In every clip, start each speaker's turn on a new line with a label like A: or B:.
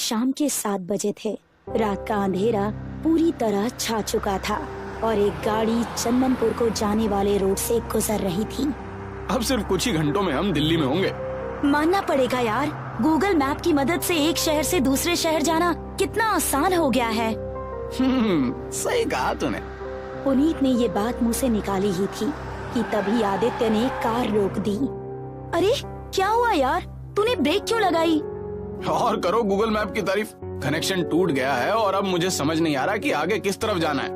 A: शाम के 7 बजे थे। रात का अंधेरा पूरी तरह छा चुका था और एक गाड़ी चंदनपुर को जाने वाले रोड से गुजर रही थी।
B: अब सिर्फ कुछ ही घंटों में हम दिल्ली में होंगे।
A: मानना पड़ेगा यार, गूगल मैप की मदद से एक शहर से दूसरे शहर जाना कितना आसान हो गया है।
B: सही कहा तूने।
A: पुनीत ने ये बात मुंह से निकाली ही थी कि तभी आदित्य ने कार रोक दी। अरे क्या हुआ यार, तूने ब्रेक क्यों लगाई?
B: और करो गूगल मैप की तारीफ। कनेक्शन टूट गया है और अब मुझे समझ नहीं आ रहा कि आगे किस तरफ जाना है।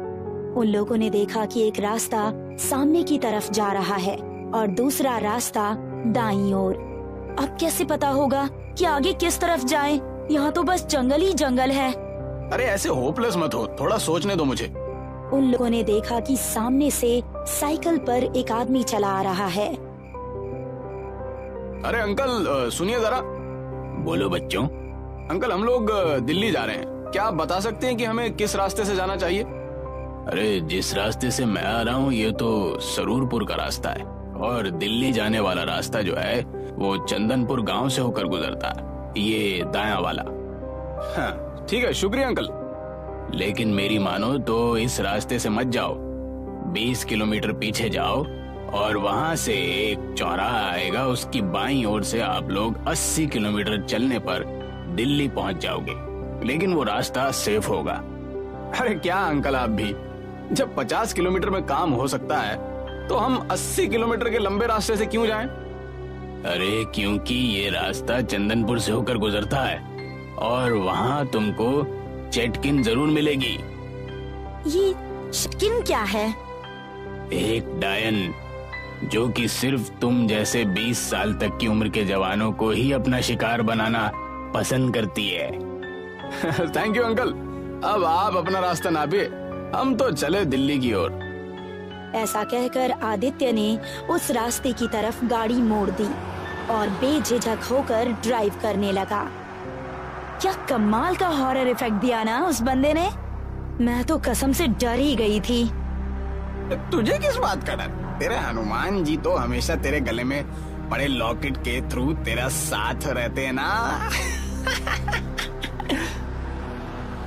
A: उन लोगों ने देखा कि एक रास्ता सामने की तरफ जा रहा है और दूसरा रास्ता दाईं ओर। अब कैसे पता होगा कि आगे किस तरफ जाएं? यहाँ तो बस जंगल ही जंगल है।
B: अरे ऐसे होपलेस मत हो, थोड़ा सोचने दो मुझे।
A: उन लोगों ने देखा कि सामने से साइकिल पर एक आदमी चला आ रहा है।
B: अरे अंकल सुनिए जरा।
C: बोलो बच्चों।
B: अंकल हम लोग दिल्ली जा रहे हैं, क्या आप बता सकते हैं कि हमें किस रास्ते से जाना चाहिए?
C: अरे जिस रास्ते से मैं आ रहा हूँ ये तो सरूरपुर का रास्ता है और दिल्ली जाने वाला रास्ता जो है वो चंदनपुर गांव से होकर गुजरता है, ये दायां वाला।
B: हाँ ठीक है, शुक्रिया अंकल।
C: लेकिन मेरी मानो तो इस रास्ते से मत जाओ, 20 किलोमीटर पीछे जाओ और वहां से एक चौराहा आएगा, उसकी बाईं ओर से आप लोग 80 किलोमीटर चलने पर दिल्ली पहुंच जाओगे, लेकिन वो रास्ता सेफ होगा।
B: अरे क्या अंकल आप भी, जब 50 किलोमीटर में काम हो सकता है तो हम 80 किलोमीटर के लंबे रास्ते से क्यों जाएं?
C: अरे क्योंकि ये रास्ता चंदनपुर से होकर गुजरता है और वहाँ तुमको चेटकिन जरूर मिलेगी।
A: ये चेटकिन क्या है?
C: एक डायन जो कि सिर्फ तुम जैसे 20 साल तक की उम्र के जवानों को ही अपना शिकार बनाना पसंद करती है।
B: थैंक यू अंकल, अब आप अपना रास्ता नापिए, हम तो चले दिल्ली की ओर।
A: ऐसा कहकर आदित्य ने उस रास्ते की तरफ गाड़ी मोड़ दी और बेझिझक होकर ड्राइव करने लगा। क्या कमाल का हॉरर इफेक्ट दिया ना उस बंदे ने, मैं तो कसम से डर ही गई थी।
B: तुझे किस बात का डर? तेरे हनुमान जी तो हमेशा तेरे गले में पड़े लॉकेट के थ्रू तेरा साथ रहते हैं ना।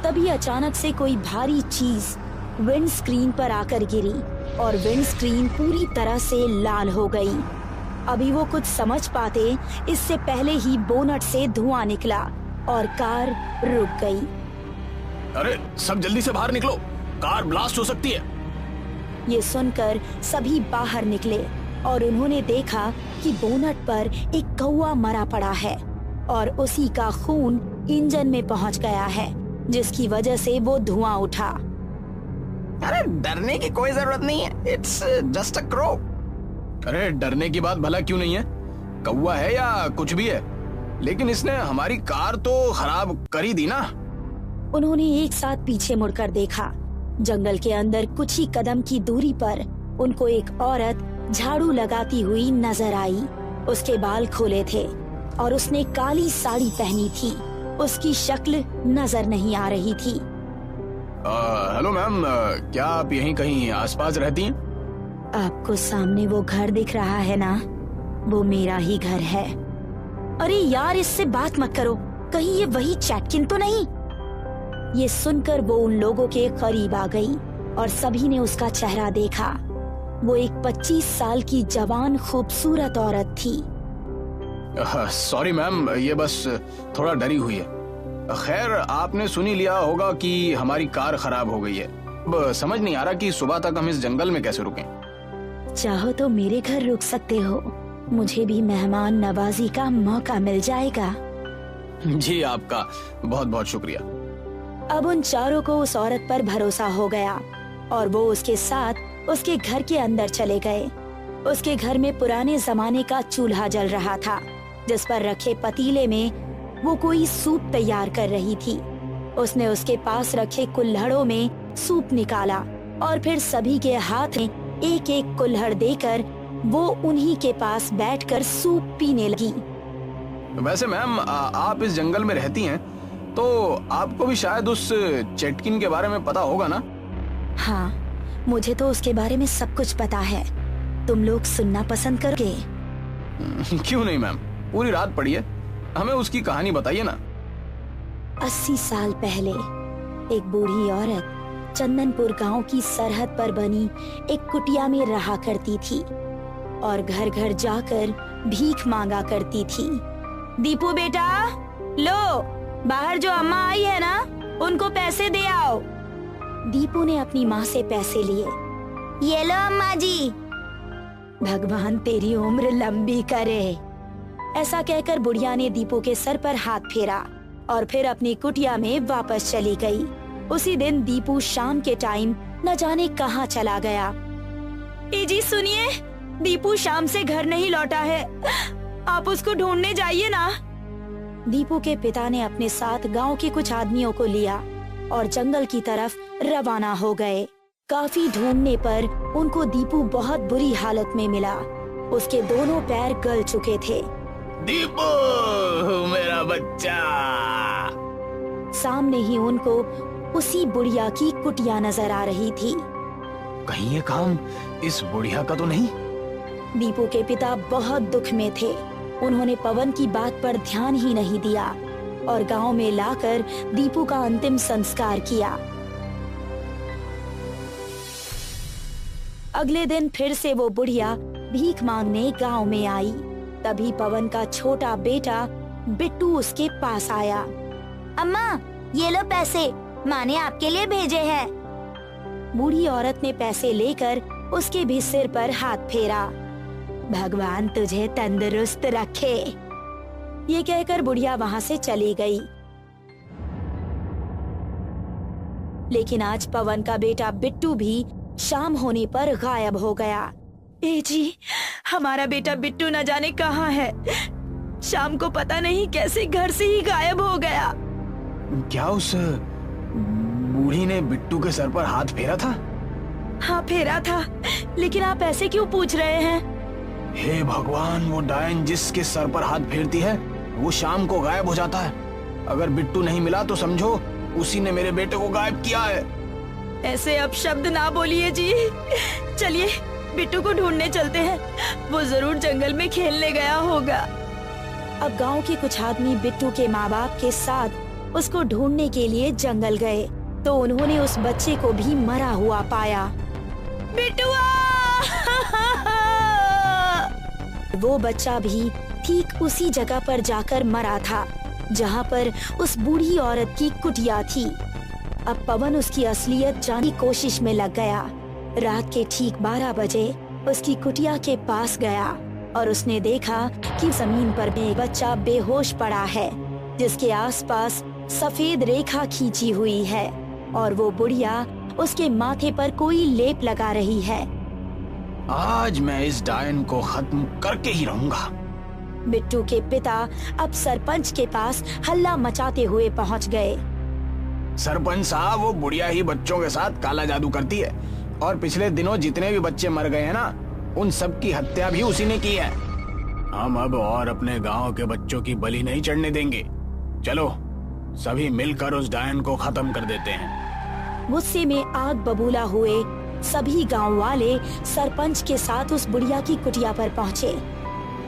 A: तभी अचानक से कोई भारी चीज विंड स्क्रीन पर आकर गिरी और विंड स्क्रीन पूरी तरह से लाल हो गई। अभी वो कुछ समझ पाते इससे पहले ही बोनट से धुआं निकला और कार रुक गई।
B: अरे सब जल्दी से बाहर निकलो, कार ब्लास्ट हो सकती है।
A: ये सुनकर सभी बाहर निकले और उन्होंने देखा कि बोनट पर एक कौवा मरा पड़ा है और उसी का खून इंजन में पहुंच गया है, जिसकी वजह से वो धुआं उठा।
B: अरे डरने की कोई जरूरत नहीं है, इट्स जस्ट अ क्रो। अरे डरने की बात भला क्यों नहीं है, कौवा है या कुछ भी है, लेकिन इसने हमारी कार तो खराब कर ही दी ना।
A: उन्होंने एक साथ पीछे मुड़कर देखा। जंगल के अंदर कुछ ही कदम की दूरी पर उनको एक औरत झाड़ू लगाती हुई नजर आई। उसके बाल खोले थे और उसने काली साड़ी पहनी थी, उसकी शक्ल नजर नहीं आ रही थी।
B: हेलो मैम, क्या आप यहीं कहीं आसपास रहती हैं?
A: आपको सामने वो घर दिख रहा है ना, वो मेरा ही घर है। अरे यार इससे बात मत करो, कहीं ये वही चेटकिन तो नहीं। ये सुनकर वो उन लोगों के करीब आ गई और सभी ने उसका चेहरा देखा। वो एक 25 साल की जवान खूबसूरत औरत थी।
B: सॉरी मैम, ये बस थोड़ा डरी हुई है। खैर आपने सुनी लिया होगा कि हमारी कार खराब हो गई है। अब समझ नहीं आ रहा कि सुबह तक हम इस जंगल में कैसे रुकें।
A: चाहो तो मेरे घर रुक सकते हो, मुझे भी मेहमान नवाजी का मौका मिल जाएगा।
B: जी आपका बहुत बहुत शुक्रिया।
A: अब उन चारों को उस औरत पर भरोसा हो गया और वो उसके साथ उसके घर के अंदर चले गए। उसके घर में पुराने जमाने का चूल्हा जल रहा था, जिस पर रखे पतीले में वो कोई सूप तैयार कर रही थी। उसने उसके पास रखे कुल्हड़ों में सूप निकाला और फिर सभी के हाथ में एक एक कुल्हड़ देकर वो उन्हीं के पास बैठकर सूप पीने लगी।
B: वैसे मैम आप इस जंगल में रहती हैं तो आपको भी शायद उस चेटकिन के बारे में पता होगा ना?
A: हाँ, मुझे तो उसके बारे में सब कुछ पता है। तुम लोग सुनना पसंद करोगे?
B: क्यों नहीं मैम, पूरी रात पड़ी है, हमें उसकी कहानी बताइए ना।
A: 80 साल पहले एक बूढ़ी औरत चंदनपुर गांव की सरहद पर बनी एक कुटिया में रहा करती थी और घर घर जाकर भीख मांगा करती थी। दीपू बेटा, लो, बाहर जो अम्मा आई है ना, उनको पैसे दे आओ। दीपू ने अपनी माँ से पैसे लिए। ये लो अम्मा जी। भगवान तेरी उम्र लंबी करे। ऐसा कहकर बुढ़िया ने दीपू के सर पर हाथ फेरा और फिर अपनी कुटिया में वापस चली गई। उसी दिन दीपू शाम के टाइम न जाने कहाँ चला गया। ए जी सुनिए, दीपू शाम से घर नहीं लौटा है, आप उसको ढूंढने जाइए ना। दीपू के पिता ने अपने साथ गांव के कुछ आदमियों को लिया और जंगल की तरफ रवाना हो गए। काफी ढूंढने पर उनको दीपू बहुत बुरी हालत में मिला। उसके दोनों पैर गल चुके थे।
C: दीपू, मेरा बच्चा।
A: सामने ही उनको उसी बुढ़िया की कुटिया नजर आ रही थी।
B: कहीं ये काम इस बुढ़िया का तो नहीं?
A: दीपू के पिता बहुत दुख में थे। उन्होंने पवन की बात पर ध्यान ही नहीं दिया और गांव में लाकर दीपू का अंतिम संस्कार किया। अगले दिन फिर से वो बुढ़िया भीख मांगने गांव में आई। तभी पवन का छोटा बेटा बिट्टू उसके पास आया। अम्मा, ये लो पैसे, माँ ने आपके लिए भेजे हैं। बूढ़ी औरत ने पैसे लेकर उसके भी सिर पर हाथ फेरा। भगवान तुझे तंदुरुस्त रखे। ये कहकर बुढ़िया वहाँ से चली गई। लेकिन आज पवन का बेटा बिट्टू भी शाम होने पर गायब हो गया। ए जी, हमारा बेटा बिट्टू न जाने कहाँ है। शाम को पता नहीं कैसे घर से ही गायब हो गया।
B: क्या उस बूढ़ी ने बिट्टू के सर पर हाथ फेरा था?
A: हाँ, फेरा था, लेकिन आप ऐसे क्यों पूछ रहे हैं?
B: हे भगवान, वो डायन जिसके सर पर हाथ फेरती है वो शाम को गायब हो जाता है। अगर बिट्टू नहीं मिला तो समझो उसी ने मेरे बेटे को गायब किया है।
A: ऐसे अब शब्द ना बोलिए जी। चलिए बिट्टू को ढूंढने चलते हैं, वो जरूर जंगल में खेलने गया होगा। अब गांव के कुछ आदमी बिट्टू के माँ बाप के साथ उसको ढूंढने के लिए जंगल गए तो उन्होंने उस बच्चे को भी मरा हुआ पाया। बिट्टुआ! वो बच्चा भी ठीक उसी जगह पर जाकर मरा था जहाँ पर उस बूढ़ी औरत की कुटिया थी। अब पवन उसकी असलियत जानने की कोशिश में लग गया। रात के ठीक 12 बजे उसकी कुटिया के पास गया और उसने देखा कि जमीन पर एक बच्चा बेहोश पड़ा है जिसके आसपास सफेद रेखा खींची हुई है और वो बुढ़िया उसके माथे पर कोई लेप लगा रही है।
B: आज मैं इस डायन को खत्म करके ही रहूंगा।
A: बिट्टू के पिता अब सरपंच के पास हल्ला मचाते हुए पहुंच गए।
B: सरपंच साहब, वो बुढ़िया ही बच्चों के साथ काला जादू करती है और पिछले दिनों जितने भी बच्चे मर गए हैं ना, उन सब की हत्या भी उसी ने की है।
C: हम अब और अपने गांव के बच्चों की बलि नहीं चढ़ने देंगे। चलो सभी मिलकर उस डायन को खत्म कर देते हैं।
A: गुस्से में आग बबूला हुए सभी गांव वाले सरपंच के साथ उस बुढ़िया की कुटिया पर पहुंचे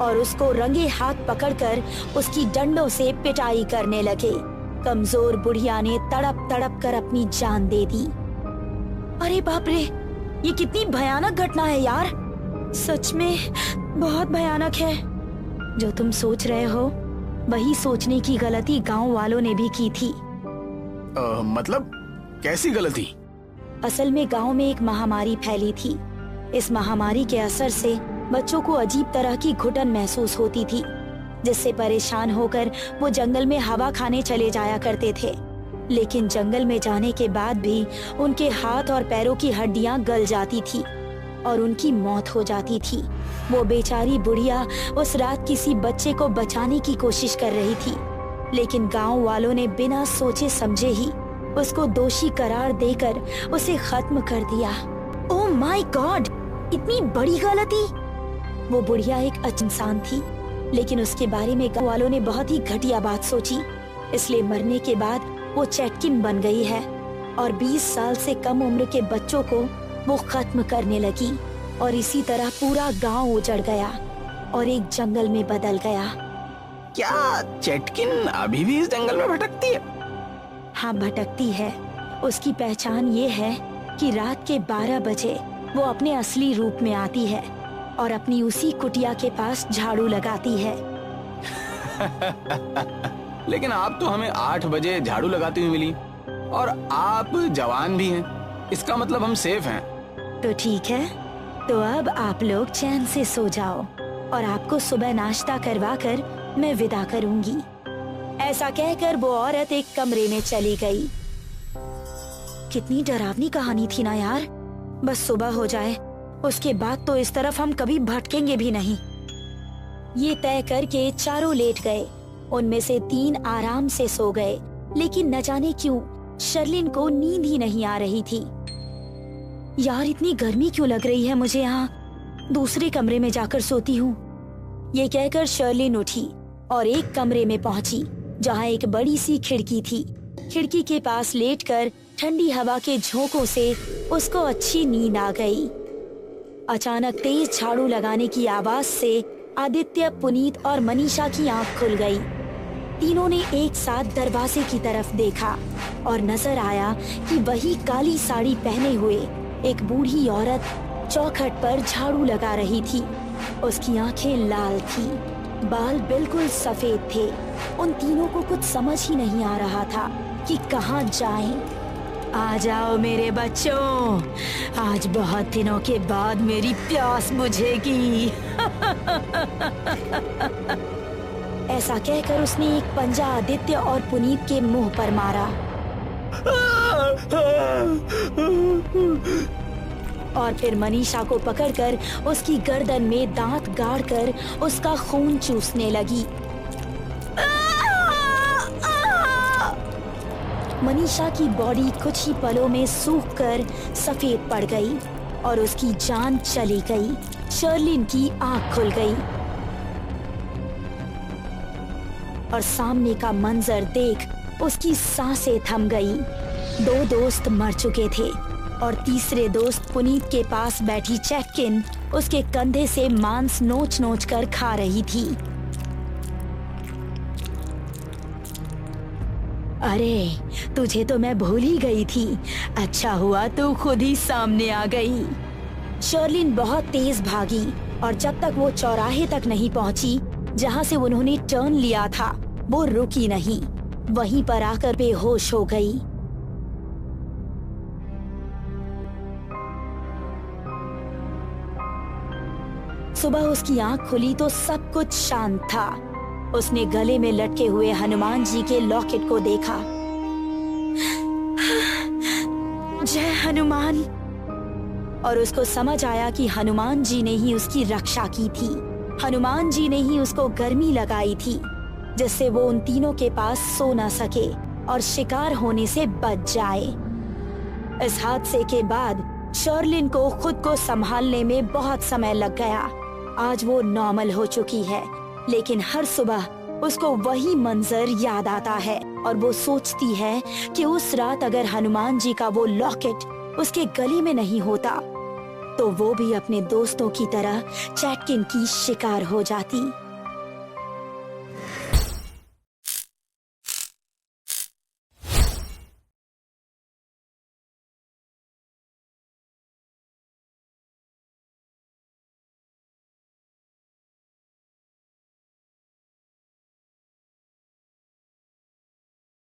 A: और उसको रंगे हाथ पकड़कर उसकी डंडों से पिटाई करने लगे। कमजोर बुढ़िया ने तड़प तड़प कर अपनी जान दे दी। अरे बाप रे, ये कितनी भयानक घटना है यार। सच में बहुत भयानक है। जो तुम सोच रहे हो वही सोचने की गलती गांव वालों ने भी की थी।
B: मतलब कैसी गलती?
A: असल में गांव में एक महामारी फैली थी। इस महामारी के असर से बच्चों को अजीब तरह की घुटन महसूस होती थी, जिससे परेशान होकर वो जंगल में हवा खाने चले जाया करते थे। लेकिन जंगल में जाने के बाद भी उनके हाथ और पैरों की हड्डियां गल जाती थी और उनकी मौत हो जाती थी। वो बेचारी बुढ़िया उस रात किसी बच्चे को बचाने की कोशिश कर रही थी, लेकिन गांव वालों ने बिना सोचे समझे ही उसको दोषी करार देकर उसे खत्म कर दिया। ओह माय गॉड, इतनी बड़ी गलती। वो बुढ़िया एक अच्छी इंसान थी, लेकिन उसके बारे में गांव वालों ने बहुत ही घटिया बात सोची, इसलिए मरने के बाद वो चैटकिन बन गई है और 20 साल से कम उम्र के बच्चों को वो खत्म करने लगी और इसी तरह पूरा गांव उजड़ गया और एक जंगल में बदल गया।
B: क्या चैटकिन अभी भी इस जंगल में भटकती है?
A: हाँ भटकती है। उसकी पहचान ये है कि रात के 12 बजे वो अपने असली रूप में आती है और अपनी उसी कुटिया के पास झाड़ू लगाती है।
B: लेकिन आप तो हमें 8 बजे झाड़ू लगाती हुई मिली और आप जवान भी हैं। इसका मतलब हम सेफ हैं।
A: तो ठीक है, तो अब आप लोग चैन से सो जाओ और आपको सुबह नाश्ता करवाकर मैं विदा करूंगी। ऐसा कहकर वो औरत एक कमरे में चली गई। कितनी डरावनी कहानी थी ना यार। बस सुबह हो जाए, उसके बाद तो इस तरफ हम कभी भटकेंगे भी नहीं। ये तय करके चारों लेट गए। उनमें से 3 आराम से सो गए, लेकिन न जाने क्यों शर्लिन को नींद ही नहीं आ रही थी। यार इतनी गर्मी क्यों लग रही है मुझे यहाँ, दूसरे कमरे में जाकर सोती हूँ। ये कहकर शर्लिन उठी और एक कमरे में पहुंची जहाँ एक बड़ी सी खिड़की थी। खिड़की के पास लेटकर ठंडी हवा के झोंकों से उसको अच्छी नींद आ गई। अचानक तेज झाड़ू लगाने की आवाज से आदित्य, पुनीत और मनीषा की आंख खुल गई। तीनों ने एक साथ दरवाजे की तरफ देखा और नजर आया कि वही काली साड़ी पहने हुए एक बूढ़ी औरत चौखट पर झाड़ू लगा रही थी। उसकी आंखें लाल थी, बाल बिल्कुल सफेद थे। उन तीनों को कुछ समझ ही नहीं आ रहा था कि कहाँ जाएं। आ जाओ मेरे बच्चों, आज बहुत दिनों के बाद मेरी प्यास बुझेगी। ऐसा कहकर उसने एक पंजा आदित्य और पुनीत के मुंह पर मारा और फिर मनीषा को पकड़कर उसकी गर्दन में दांत गाड़कर उसका खून चूसने लगी। मनीषा की बॉडी कुछ ही पलों में सूखकर सफेद पड़ गई और उसकी जान चली गई। शर्लिन की आंख खुल गई और सामने का मंजर देख उसकी सांसें थम गई। 2 दोस्त मर चुके थे और तीसरे दोस्त पुनीत के पास बैठी चैटकिन उसके कंधे से मांस नोच नोच कर खा रही थी। अरे तुझे तो मैं भूल ही गई थी, अच्छा हुआ तू खुद ही सामने आ गई। शर्लिन बहुत तेज भागी और जब तक वो चौराहे तक नहीं पहुंची जहां से उन्होंने टर्न लिया था, वो रुकी नहीं, वहीं पर आकर बेहोश हो गई। सुबह उसकी आंख खुली तो सब कुछ शांत था। उसने गले में लटके हुए हनुमान जी के लॉकेट को देखा। जय हनुमान। और उसको समझ आया कि हनुमान जी ने ही उसकी रक्षा की थी। हनुमान जी ने ही उसको गर्मी लगाई थी, जिससे वो उन तीनों के पास सो न सके और शिकार होने से बच जाए। इस हादसे के बाद शर्लिन को खुद को संभालने में बहुत समय लग गया। आज वो नॉर्मल हो चुकी है, लेकिन हर सुबह उसको वही मंजर याद आता है और वो सोचती है कि उस रात अगर हनुमान जी का वो लॉकेट उसके गले में नहीं होता तो वो भी अपने दोस्तों की तरह चैटकिन की शिकार हो जाती।